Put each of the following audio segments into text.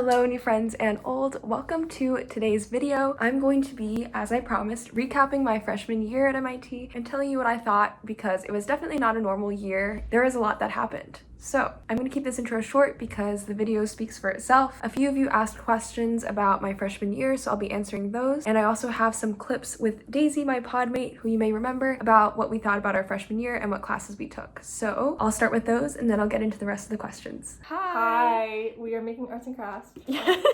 Hello new friends and old, welcome to today's video. I'm going to be, as I promised, recapping my freshman year at MIT and telling you what I thought because it was definitely not a normal year. There is a lot that happened. So I'm going to keep this intro short because the video speaks for itself. A few of you asked questions about my freshman year, so I'll be answering those. And I also have some clips with Daisy, my podmate, who you may remember, about what we thought about our freshman year and what classes we took. So I'll start with those and then I'll get into the rest of the questions. Hi, we are making arts and crafts. Yes.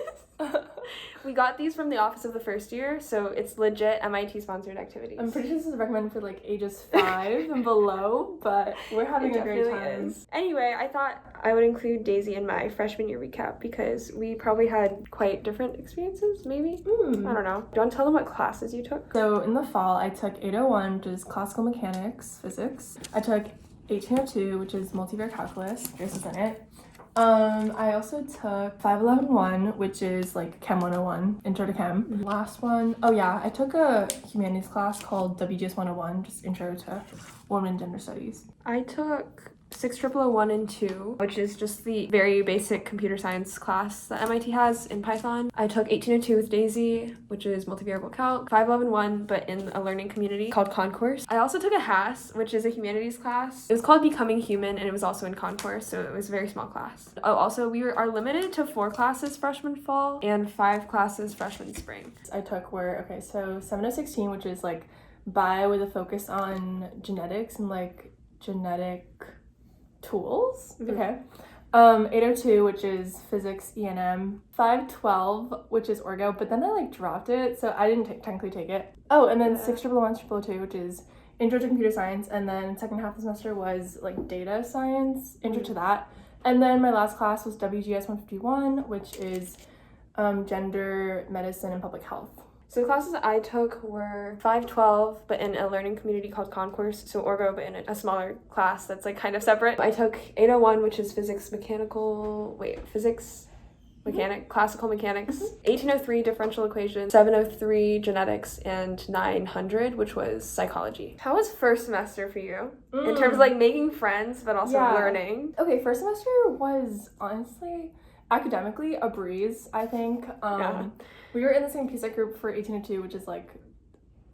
We got these from the office of the first year, so it's legit MIT sponsored activities. I'm pretty sure this is recommended for like ages 5 and below, but we're having a great time. Anyway, I thought I would include Daisy in my freshman year recap because we probably had quite different experiences, maybe? I don't know. Do you want to tell them what classes you took? So in the fall, I took 801, which is classical mechanics, physics. I took 1802, which is multivariate calculus. This is in it. I also took 5111, which is like Chem 101, Intro to Chem. Last one, oh yeah, I took a humanities class called WGS 101, just Intro to Women and Gender Studies. I took 6001 and 2, which is just the very basic computer science class that MIT has in Python. I took 1802 with Daisy, which is multivariable calc, 5111, but in a learning community called Concourse. I also took a HAS, which is a humanities class. It was called Becoming Human, and it was also in Concourse, so it was a very small class. Oh, also, we are limited to 4 classes freshman fall and 5 classes freshman spring. I took so 7016, which is like bio with a focus on genetics and like genetic tools. Okay. 802, which is physics E&M. 512, which is orgo, but then I like dropped it, so I didn't technically take it. Oh, and then 6011, which is intro to computer science, and then second half of the semester was like data science, intro to that. And then my last class was WGS 151, which is gender, medicine, and public health. So the classes I took were 512, but in a learning community called Concourse, so orgo, but in a smaller class that's like kind of separate. I took 801, which is classical mechanics, 1803 differential equations, 703 genetics, and 900, which was psychology. How was first semester for you? In terms of like making friends, but also learning? Okay, first semester was honestly academically a breeze, I think. We were in the same PSEC group for 1802, which is like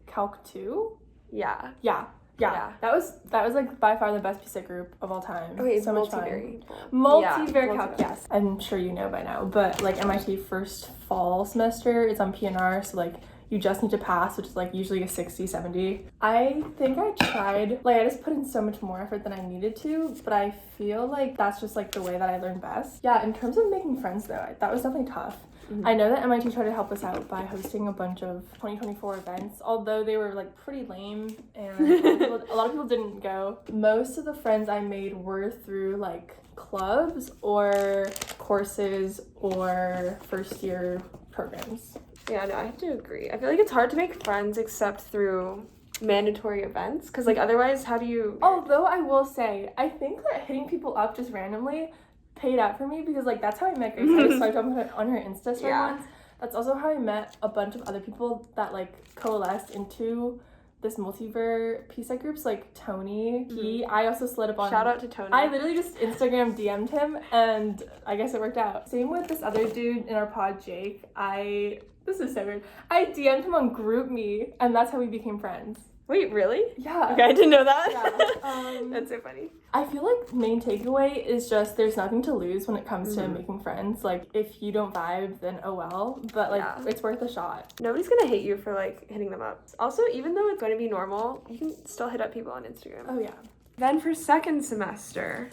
Calc 2. Yeah. That was like by far the best PSEC group of all time. Okay, so much fun. Multivariate calc, yes. I'm sure you know by now, but like MIT first fall semester is on PNR, so like you just need to pass, which is like usually a 60, 70. I think I tried, like I just put in so much more effort than I needed to, but I feel like that's just like the way that I learn best. Yeah, in terms of making friends though, that was definitely tough. I know that MIT tried to help us out by hosting a bunch of 2024 events, although they were like pretty lame and a lot of people didn't go. Most of the friends I made were through like clubs or courses or first year programs. Yeah, no, I have to agree. I feel like it's hard to make friends except through mandatory events, because like otherwise how do you... Although I will say, I think that hitting people up just randomly paid out for me, because like that's how I met Grace. I just swiped on her Insta story once. That's also how I met a bunch of other people that like coalesced into this multiverse PSEC groups, like Tony. I also slid up on... Shout out to Tony. I literally just Instagram DM'd him, and I guess it worked out. Same with this other dude in our pod, Jake. This is so weird. I DM'd him on GroupMe, and that's how we became friends. Wait, really? Yeah. Okay, I didn't know that. Yeah. That's so funny. I feel like main takeaway is just there's nothing to lose when it comes to making friends. Like, if you don't vibe, then oh well. But, like, it's worth a shot. Nobody's gonna hate you for, like, hitting them up. Also, even though it's going to be normal, you can still hit up people on Instagram. Oh, yeah. Then for second semester,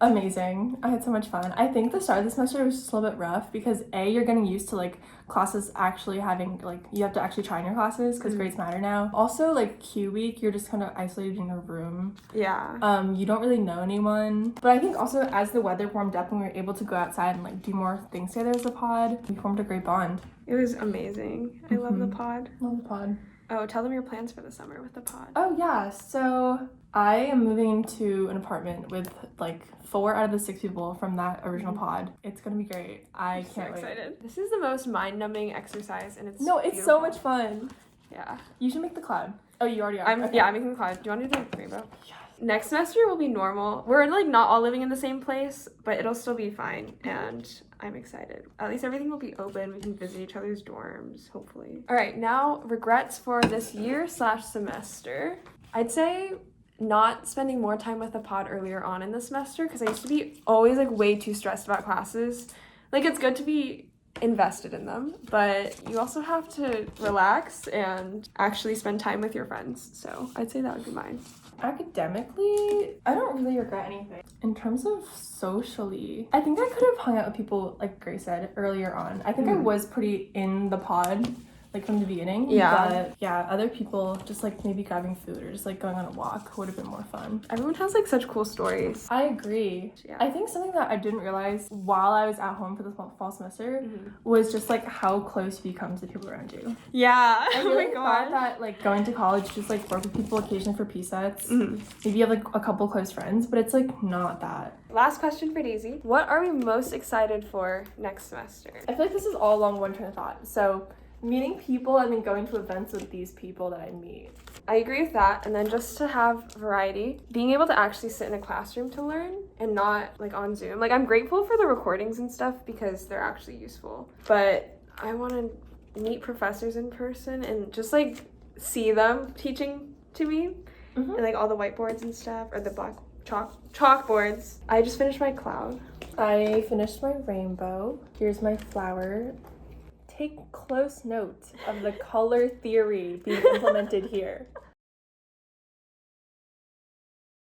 amazing. I had so much fun. I think the start of the semester was just a little bit rough because you're getting used to like classes actually having like you have to actually try in your classes because grades matter now. Also like Q week, you're just kind of isolated in your room. Yeah. You don't really know anyone. But I think also as the weather warmed up and we were able to go outside and like do more things together as a pod, we formed a great bond. It was amazing. I love the pod. Love the pod. Oh, tell them your plans for the summer with the pod. Oh yeah, so I am moving into an apartment with like 4 out of the 6 people from that original pod. It's gonna be great. I can't wait. Excited. This is the most mind-numbing exercise, and it's beautiful. So much fun. Yeah. You should make the cloud. Oh, you already are? Yeah, I'm making the cloud. Do you want to do the rainbow? Yes. Next semester will be normal. We're like not all living in the same place, but it'll still be fine, and I'm excited. At least everything will be open. We can visit each other's dorms, hopefully. All right, now regrets for this year/semester. I'd say not spending more time with the pod earlier on in the semester, because I used to be always like way too stressed about classes. Like, it's good to be invested in them, but you also have to relax and actually spend time with your friends. So I'd say that would be mine. Academically, I don't really regret anything. In terms of socially, I think I could have hung out with people, like Grace said earlier on. I think I was pretty in the pod, like from the beginning. Yeah. But yeah, other people just like maybe grabbing food or just like going on a walk would have been more fun. Everyone has like such cool stories. I agree. Yeah. I think something that I didn't realize while I was at home for the fall semester was just like how close you become to the people around you. Yeah. I really thought that like going to college, just like work with people occasionally for P-sets. Maybe you have like a couple close friends, but it's like not that. Last question for Daisy. What are we most excited for next semester? I feel like this is all along one train of thought. So meeting people and then going to events with these people that I meet. I agree with that. And then just to have variety, being able to actually sit in a classroom to learn and not like on Zoom. Like, I'm grateful for the recordings and stuff because they're actually useful. But I want to meet professors in person and just like see them teaching to me and like all the whiteboards and stuff, or the black chalkboards. I just finished my cloud. I finished my rainbow. Here's my flower. Take close note of the color theory being implemented here.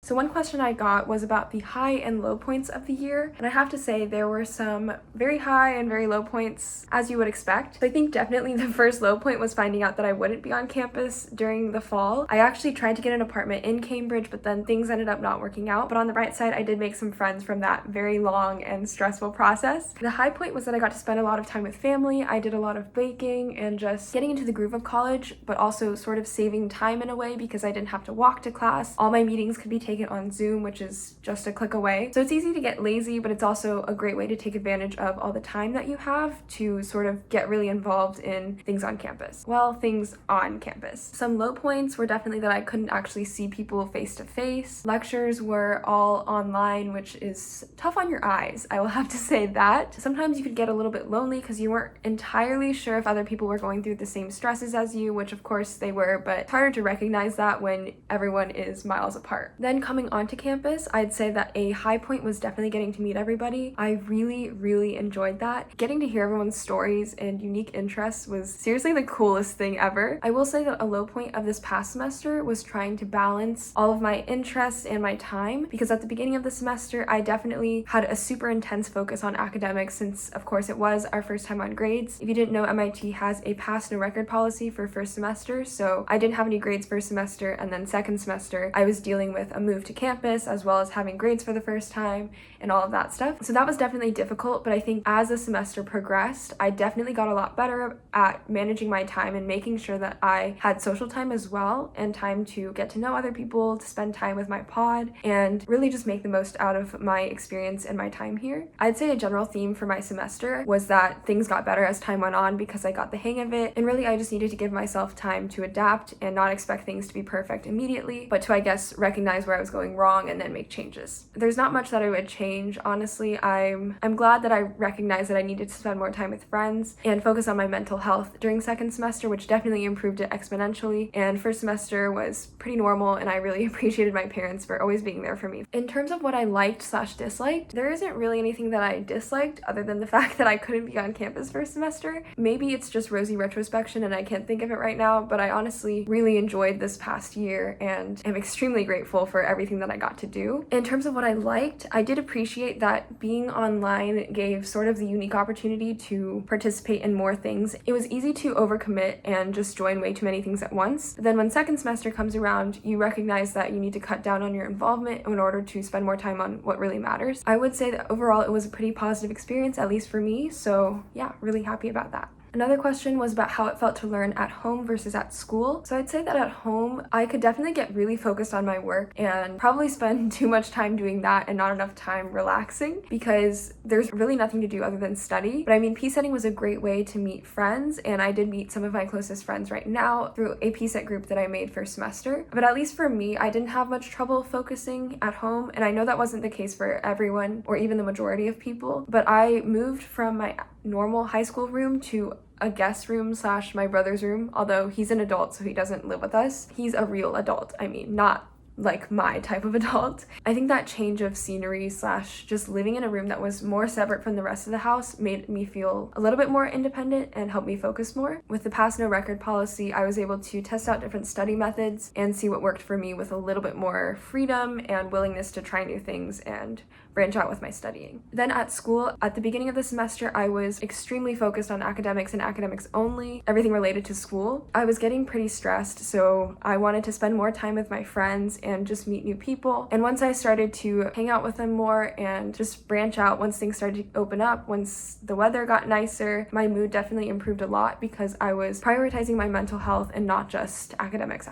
So one question I got was about the high and low points of the year, and I have to say there were some very high and very low points, as you would expect. So I think definitely the first low point was finding out that I wouldn't be on campus during the fall. I actually tried to get an apartment in Cambridge, but then things ended up not working out. But on the bright side, I did make some friends from that very long and stressful process. The high point was that I got to spend a lot of time with family. I did a lot of baking and just getting into the groove of college, but also sort of saving time in a way because I didn't have to walk to class. All my meetings could be taken on Zoom, which is just a click away. So it's easy to get lazy, but it's also a great way to take advantage of all the time that you have to sort of get really involved in things on campus. Well, things on campus. Some low points were definitely that I couldn't actually see people face to face. Lectures were all online, which is tough on your eyes. I will have to say that. Sometimes you could get a little bit lonely because you weren't entirely sure if other people were going through the same stresses as you, which of course they were, but it's harder to recognize that when everyone is miles apart. Then coming onto campus, I'd say that a high point was definitely getting to meet everybody. I really enjoyed that. Getting to hear everyone's stories and unique interests was seriously the coolest thing ever. I will say that a low point of this past semester was trying to balance all of my interests and my time, because at the beginning of the semester, I definitely had a super intense focus on academics since, of course, it was our first time on grades. If you didn't know, MIT has a pass no record policy for first semester, so I didn't have any grades first semester, and then second semester, I was dealing with a move to campus as well as having grades for the first time and all of that stuff. So that was definitely difficult, but I think as the semester progressed, I definitely got a lot better at managing my time and making sure that I had social time as well and time to get to know other people, to spend time with my pod, and really just make the most out of my experience and my time here. I'd say a general theme for my semester was that things got better as time went on because I got the hang of it, and really I just needed to give myself time to adapt and not expect things to be perfect immediately, but to, I guess, recognize where I was going wrong and then make changes. There's not much that I would change, honestly. I'm glad that I recognized that I needed to spend more time with friends and focus on my mental health during second semester, which definitely improved it exponentially, and first semester was pretty normal, and I really appreciated my parents for always being there for me. In terms of what I liked/disliked, there isn't really anything that I disliked other than the fact that I couldn't be on campus first semester. Maybe it's just rosy retrospection and I can't think of it right now, but I honestly really enjoyed this past year and am extremely grateful for everything that I got to do. In terms of what I liked, I did appreciate that being online gave sort of the unique opportunity to participate in more things. It was easy to overcommit and just join way too many things at once. Then when second semester comes around, you recognize that you need to cut down on your involvement in order to spend more time on what really matters. I would say that overall it was a pretty positive experience, at least for me, so yeah, really happy about that. Another question was about how it felt to learn at home versus at school. So I'd say that at home, I could definitely get really focused on my work and probably spend too much time doing that and not enough time relaxing, because there's really nothing to do other than study. But I mean, PSETting was a great way to meet friends, and I did meet some of my closest friends right now through a PSET group that I made first semester. But at least for me, I didn't have much trouble focusing at home, and I know that wasn't the case for everyone or even the majority of people, but I moved from my normal high school room to a guest room / my brother's room, although he's an adult, so he doesn't live with us. He's a real adult. I mean, not like my type of adult. I think that change of scenery / just living in a room that was more separate from the rest of the house made me feel a little bit more independent and helped me focus more. With the pass no record policy, I was able to test out different study methods and see what worked for me with a little bit more freedom and willingness to try new things and branch out with my studying. Then at school, at the beginning of the semester, I was extremely focused on academics and academics only, everything related to school. I was getting pretty stressed, so I wanted to spend more time with my friends and just meet new people. And once I started to hang out with them more and just branch out, once things started to open up, once the weather got nicer, my mood definitely improved a lot because I was prioritizing my mental health and not just academics.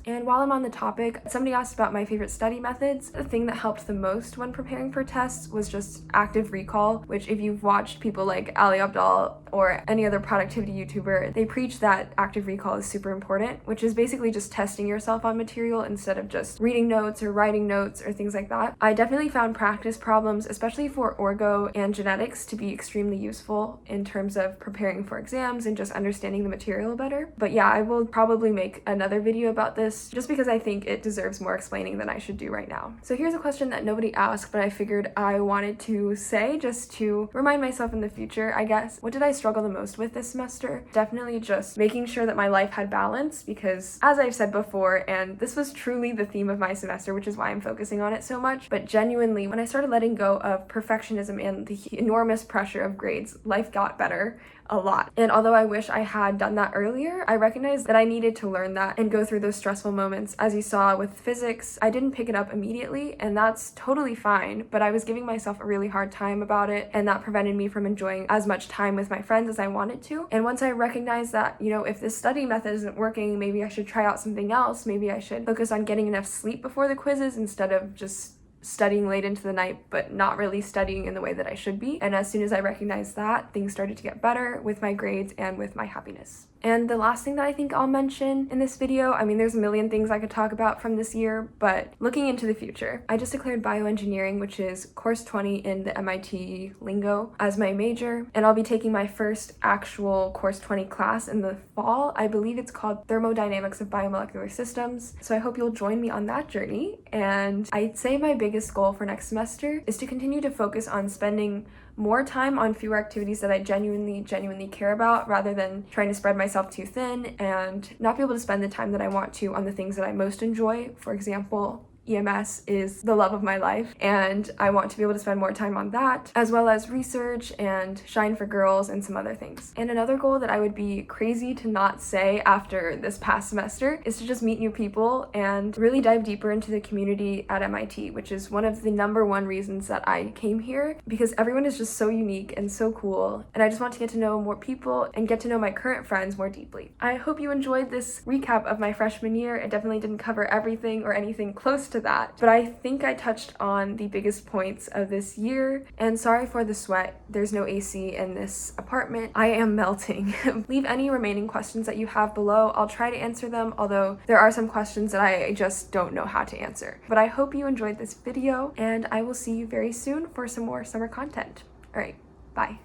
And while I'm on the topic, somebody asked about my favorite study methods. The thing that helped the most when preparing for tests was just active recall, which if you've watched people like Ali Abdal or any other productivity YouTuber, they preach that active recall is super important, which is basically just testing yourself on material instead of just reading notes or writing notes or things like that. I definitely found practice problems, especially for orgo and genetics, to be extremely useful in terms of preparing for exams and just understanding the material better. But yeah, I will probably make another video about this just because I think it deserves more explaining than I should do right now. So here's a question that nobody asked, but I figured I wanted to say just to remind myself in the future, I guess. What did I struggle the most with this semester? Definitely just making sure that my life had balance, because as I've said before, and this was truly the theme of my semester, which is why I'm focusing on it so much, but genuinely, when I started letting go of perfectionism and the enormous pressure of grades, life got better a lot. And although I wish I had done that earlier, I recognized that I needed to learn that and go through those stressful moments. As you saw with physics, I didn't pick it up immediately, and that's totally fine, but I was giving myself a really hard time about it, and that prevented me from enjoying as much time with my friends as I wanted to. And once I recognized that, you know, if this study method isn't working, maybe I should try out something else. Maybe I should focus on getting enough sleep before the quizzes instead of just studying late into the night but not really studying in the way that I should be. And as soon as I recognized that, things started to get better with my grades and with my happiness. And the last thing that I think I'll mention in this video, I mean, there's a million things I could talk about from this year, but looking into the future, I just declared bioengineering, which is course 20 in the MIT lingo, as my major, and I'll be taking my first actual course 20 class in the fall. I believe it's called Thermodynamics of Biomolecular Systems, so I hope you'll join me on that journey. And I'd say my biggest goal for next semester is to continue to focus on spending more time on fewer activities that I genuinely care about, rather than trying to spread myself too thin and not be able to spend the time that I want to on the things that I most enjoy. For example, EMS is the love of my life, and I want to be able to spend more time on that, as well as research and Shine for Girls and some other things. And another goal that I would be crazy to not say after this past semester is to just meet new people and really dive deeper into the community at MIT, which is one of the #1 reasons that I came here, because everyone is just so unique and so cool, and I just want to get to know more people and get to know my current friends more deeply. I hope you enjoyed this recap of my freshman year. It definitely didn't cover everything or anything close to that, but I think I touched on the biggest points of this year. And sorry for the sweat, there's no AC in this apartment. I am melting. Leave any remaining questions that you have below. I'll try to answer them, although there are some questions that I just don't know how to answer. But I hope you enjoyed this video, and I will see you very soon for some more summer content. All right, bye.